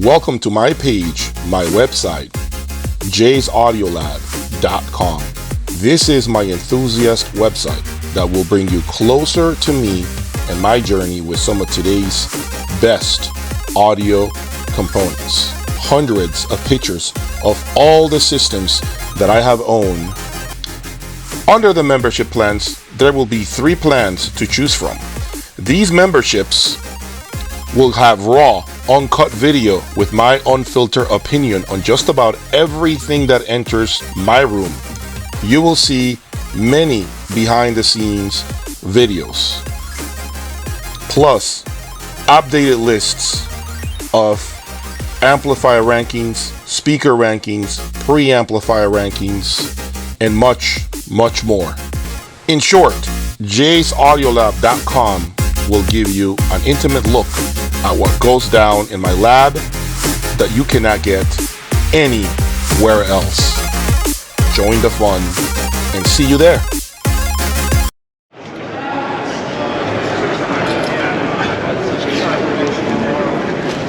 Welcome to my page, my website, jayaudiolab.com. This is my enthusiast website that will bring you closer to me and my journey with some of today's best audio components. Hundreds of pictures of all the systems that I have owned. Under the membership plans, there will be 3 plans to choose from. These memberships will have raw, uncut video with my unfiltered opinion on just about everything that enters my room. You will see many behind the scenes videos, plus updated lists of amplifier rankings, speaker rankings, preamplifier rankings, and much more. In short, jayaudiolab.com will give you an intimate look at what goes down in my lab that you cannot get anywhere else. Join the fun and see you there.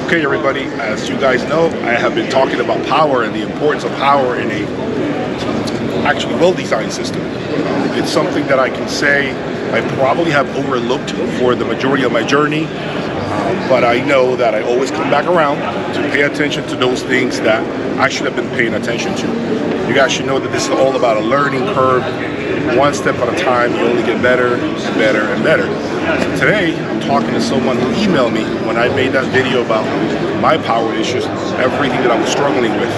Okay, everybody, as you guys know, I have been talking about power and the importance of power in a actually well-designed system. It's something that I can say I probably have overlooked for the majority of my journey, but I know that I always come back around to pay attention to those things that I should have been paying attention to. You guys should know that this is all about a learning curve. One step at a time, you only get better, and better. So today, I'm talking to someone who emailed me when I made that video about my power issues, everything that I was struggling with.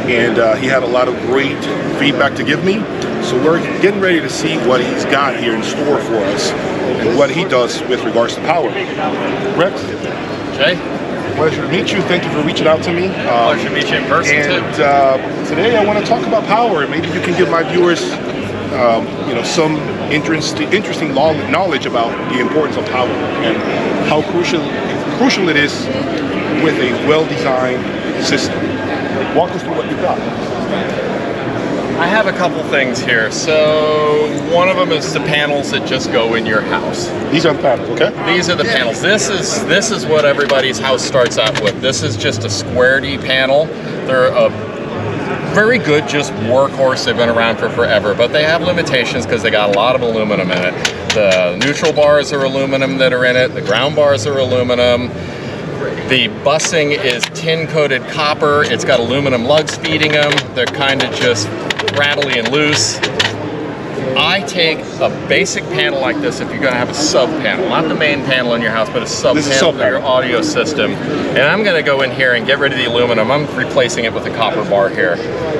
And he had a lot of great feedback to give me. So we're getting ready to see what he's got here in store for us and what he does with regards to power. Rex? Jay? Pleasure to meet you. Thank you for reaching out to me. Pleasure to meet you in person, and today I want to talk about power. Maybe you can give my viewers some interesting knowledge about the importance of power and how crucial it is with a well-designed system. Walk us through what you've got. I have a couple things here. So one of them is the panels that just go in your house. These are the panels, okay? These are the panels. This is what everybody's house starts out with. This is just a square D panel. They're a very good just workhorse. They've been around for forever, but they have limitations because they got a lot of aluminum in it. The neutral bars are aluminum that are in it. The ground bars are aluminum. The busing is tin-coated copper. It's got aluminum lugs feeding them. They're kind of just rattly and loose. I take a basic panel like this if you're going to have a sub panel, not the main panel in your house, but a sub panel for your audio system. And I'm going to go in here and get rid of the aluminum. I'm replacing it with a copper bar here,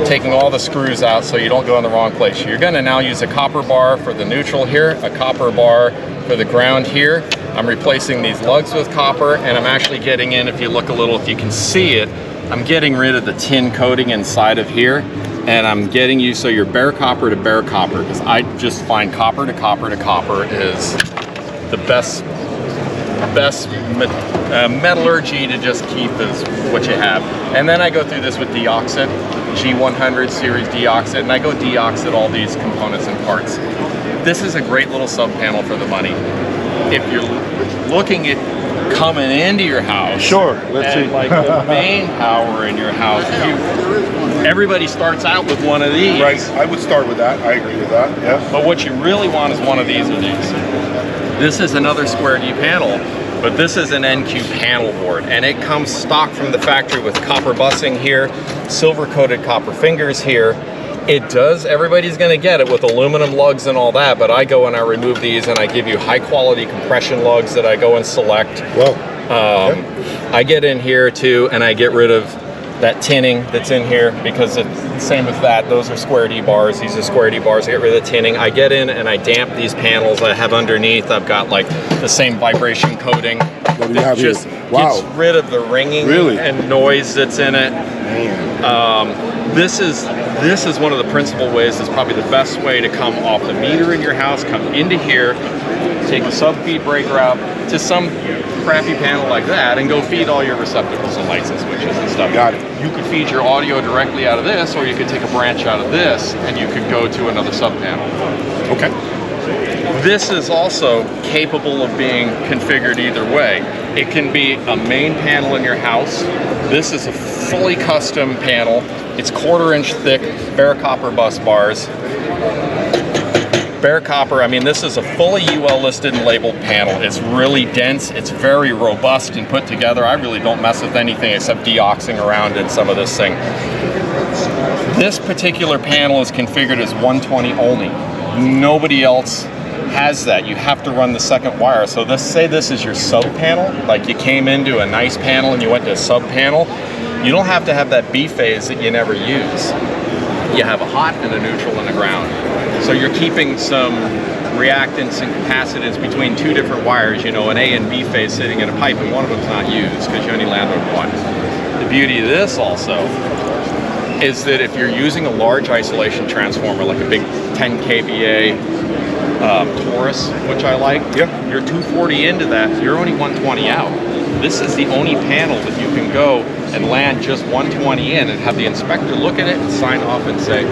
taking all the screws out so you don't go in the wrong place. You're going to now use a copper bar for the neutral here, a copper bar for the ground here. I'm replacing these lugs with copper, and I'm actually getting in, if you look a little, if you can see it, I'm getting rid of the tin coating inside of here, and I'm getting you so you're bare copper to bare copper, because I just find copper to copper to copper is the best metallurgy to just keep is what you have. And then I go through this with deoxit, G100 series deoxit, and I go deoxit all these components and parts. This is a great little sub panel for the money. If you're looking at coming into your house, sure, let's see. Like the main power in your house, everybody starts out with one of these. Right, I would start with that. I agree with that, yeah. But what you really want is one of these or these. This is another square D panel, but this is an NQ panel board, and it comes stock from the factory with copper busing here, silver-coated copper fingers here. It does, everybody's going to get it with aluminum lugs and all that, but I go and I remove these and I give you high quality compression lugs that I go and select. Well, I get in here too and I get rid of that tinning that's in here because it's same with that. Those are square D bars. These are square D bars. I get rid of the tinning. I get in and I damp these panels I have underneath. I've got like the same vibration coating that just gets rid of the ringing and noise that's in it. This is one of the principal ways. It's probably the best way to come off the meter in your house, come into here, take a sub-feed breaker out to some crappy panel like that and go feed all your receptacles and lights and switches and stuff. Got it. You could feed your audio directly out of this, or you could take a branch out of this and you could go to another sub-panel. Okay. This is also capable of being configured either way. It can be a main panel in your house. This is a fully custom panel. It's 1/4 inch thick, bare copper bus bars. Bare copper, I mean, this is a fully UL listed and labeled panel. It's really dense, it's very robust and put together. I really don't mess with anything except deoxing around in some of this thing. This particular panel is configured as 120 only. Nobody else has that. You have to run the second wire. So say this is your sub panel, like you came into a nice panel and you went to a sub panel. You don't have to have that B phase that you never use. You have a hot and a neutral and a ground. So you're keeping some reactance and capacitance between two different wires, you know, an A and B phase sitting in a pipe, and one of them's not used because you only land on one. The beauty of this also is that if you're using a large isolation transformer, like a big 10 kVA Taurus, which I like, you're 240 into that, you're only 120 out. This is the only panel that you can go and land just 120 in and have the inspector look at it and sign off and say,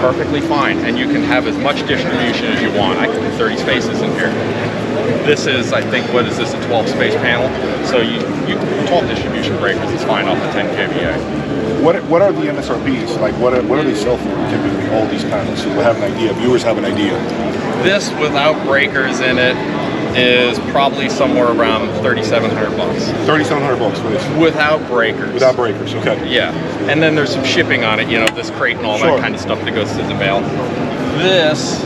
perfectly fine. And you can have as much distribution as you want. I can put 30 spaces in here. This is, I think, what is this, a 12 space panel? So you 12 distribution breakers is fine off the 10 kVA. What are the MSRPs? Like what are they sell for typically, all these panels? So we'll have an idea, viewers have an idea. This without breakers in it is probably somewhere around $3,700 bucks. $3,700 for this? Without breakers. Without breakers, okay. Yeah, and then there's some shipping on it, you know, this crate and all that kind of stuff that goes to the mail. This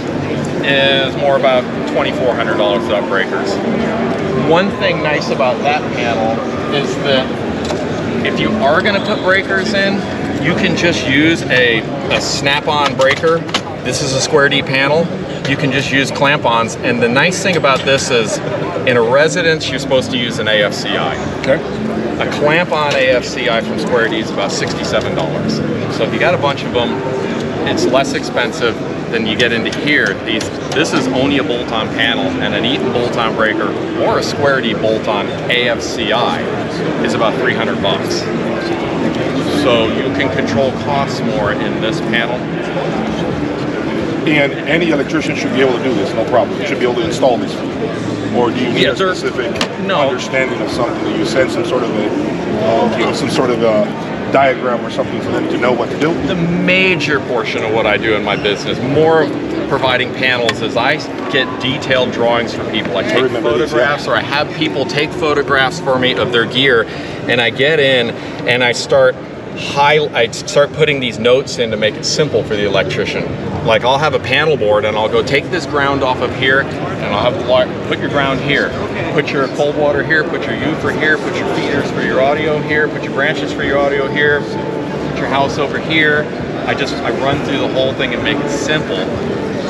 is more about $2,400 without breakers. One thing nice about that panel is that if you are going to put breakers in, you can just use a snap-on breaker. This is a square D panel. You can just use clamp-ons, and the nice thing about this is, in a residence, you're supposed to use an AFCI. Okay. A clamp-on AFCI from Square D is about $67. So if you got a bunch of them, it's less expensive than you get into here. This is only a bolt-on panel, and an Eaton bolt-on breaker or a Square D bolt-on AFCI is about $300 bucks. So you can control costs more in this panel. And any electrician should be able to do this, no problem. You should be able to install this. Or do you need a specific understanding of something? Do you send some sort of a diagram or something for them to know what to do? The major portion of what I do in my business, more of providing panels, is I get detailed drawings for people. I take photographs, or I have people take photographs for me of their gear, and I get in and I start putting these notes in to make it simple for the electrician. Like, I'll have a panel board and I'll go take this ground off of here, and I'll have put your ground here, put your cold water here, put your U for here, put your feeders for your audio here, put your branches for your audio here, put your house over here. I run through the whole thing and make it simple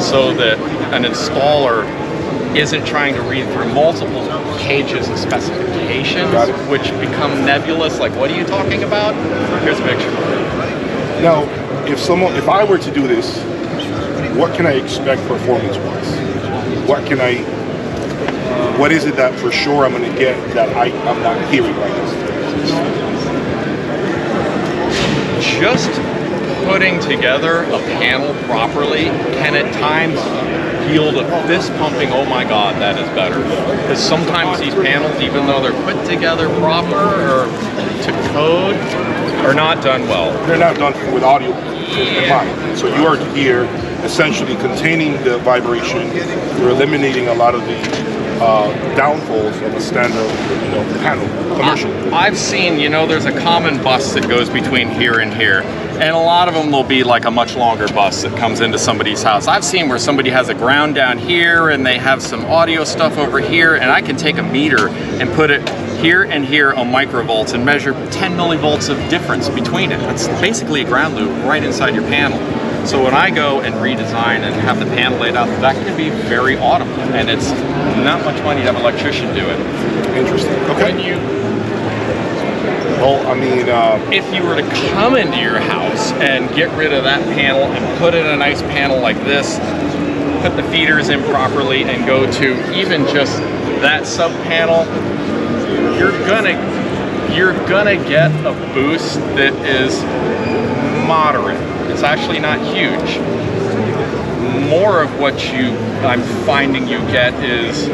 so that an installer isn't trying to read through multiple pages of specifications, which become nebulous. Like, what are you talking about? Here's a picture. Now, if I were to do this, what can I expect performance-wise? What is it that for sure I'm going to get that I'm not hearing right now? Just putting together a panel properly can at times yield a fist pumping, oh my God, that is better. Because sometimes these panels, even though they're put together proper or to code, are not done well. They're not done with audio in mind. So you are here essentially containing the vibration. You're eliminating a lot of the downfalls of a standard panel, commercial. I've seen, there's a common bus that goes between here and here, and a lot of them will be like a much longer bus that comes into somebody's house. I've seen where somebody has a ground down here and they have some audio stuff over here, and I can take a meter and put it here and here on microvolts and measure 10 millivolts of difference between it. That's basically a ground loop right inside your panel. So when I go and redesign and have the panel laid out, that can be very audible, and it's not much money to have an electrician do it. Interesting. Okay. If you were to come into your house and get rid of that panel and put in a nice panel like this, put the feeders in properly, and go to even just that sub panel, you're gonna get a boost that is moderate. It's actually not huge. More of what I'm finding you get is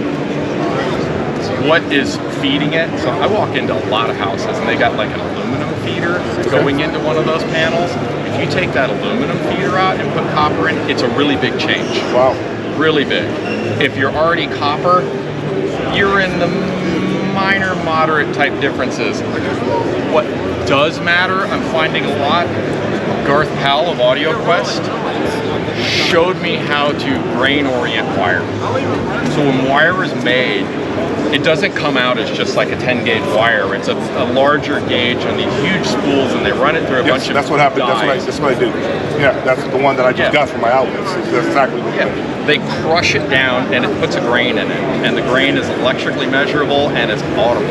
what is feeding it. So I walk into a lot of houses and they got like an aluminum feeder going into one of those panels. If you take that aluminum feeder out and put copper in, it's a really big change. Wow. Really big. If you're already copper, you're in the minor, moderate type differences. What does matter, I'm finding a lot, Garth Powell of AudioQuest showed me how to grain orient wire. So when wire is made, it doesn't come out as just like a 10 gauge wire. It's a larger gauge on these huge spools, and they run it through a bunch of that's what happened. That's what I did. Yeah, that's the one that I just got from my outlets. That's exactly what I did. They crush it down and it puts a grain in it, and the grain is electrically measurable and it's audible.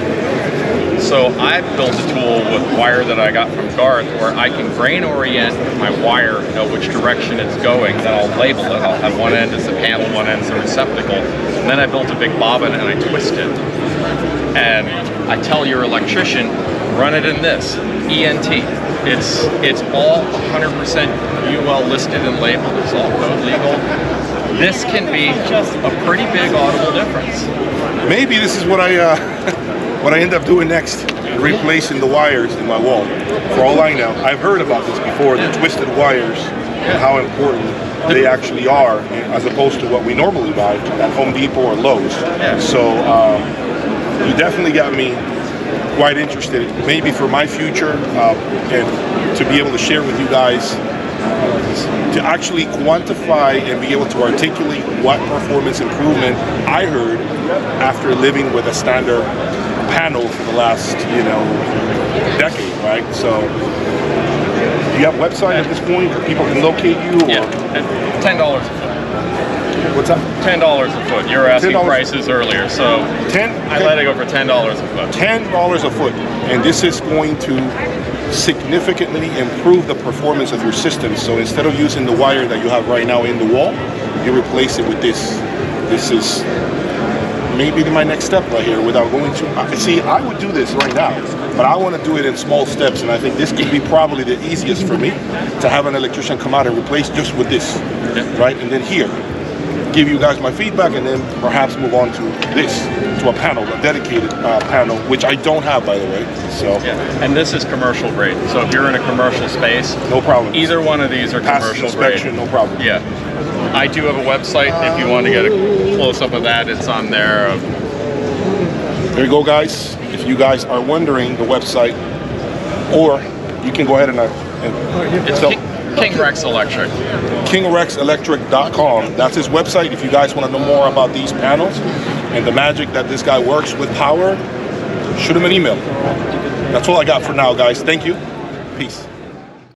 So I built a tool with wire that I got from Garth where I can grain orient my wire, know which direction it's going, then I'll label it. I'll have one end as a panel, one end as a receptacle. And then I built a big bobbin and I twist it. And I tell your electrician, run it in this, ENT. It's all 100% UL listed and labeled, it's all code legal. This can be just a pretty big audible difference. Maybe this is what I what I end up doing next, replacing the wires in my wall. For all I know, I've heard about this before, the twisted wires, and how important they actually are, as opposed to what we normally buy at Home Depot or Lowe's. So you definitely got me quite interested, maybe for my future, and to be able to share with you guys, to actually quantify and be able to articulate what performance improvement I heard after living with a standard panel for the last, decade, right? So, do you have a website at this point where people can locate you? Or? Yeah, $10 a foot. What's that? $10 a foot. You were asking $10. prices earlier, so I let it go for $10 a foot. $10 a foot, and this is going to significantly improve the performance of your system. So instead of using the wire that you have right now in the wall, you replace it with this. This is maybe my next step right here without going to, see, I would do this right now, but I want to do it in small steps, and I think this could be probably the easiest for me to have an electrician come out and replace just with this, right? And then here, give you guys my feedback, and then perhaps move on to this, to a panel, a dedicated panel, which I don't have, by the way. So, and this is commercial grade. So if you're in a commercial space, no problem. Either one of these are commercial inspection, grade. No problem. Yeah. I do have a website. If you want to get a close-up of that, it's on there. There you go, guys. If you guys are wondering the website, or you can go ahead and it's King Rex Electric. KingRexElectric.com. That's his website. If you guys want to know more about these panels and the magic that this guy works with power, shoot him an email. That's all I got for now, guys. Thank you. Peace.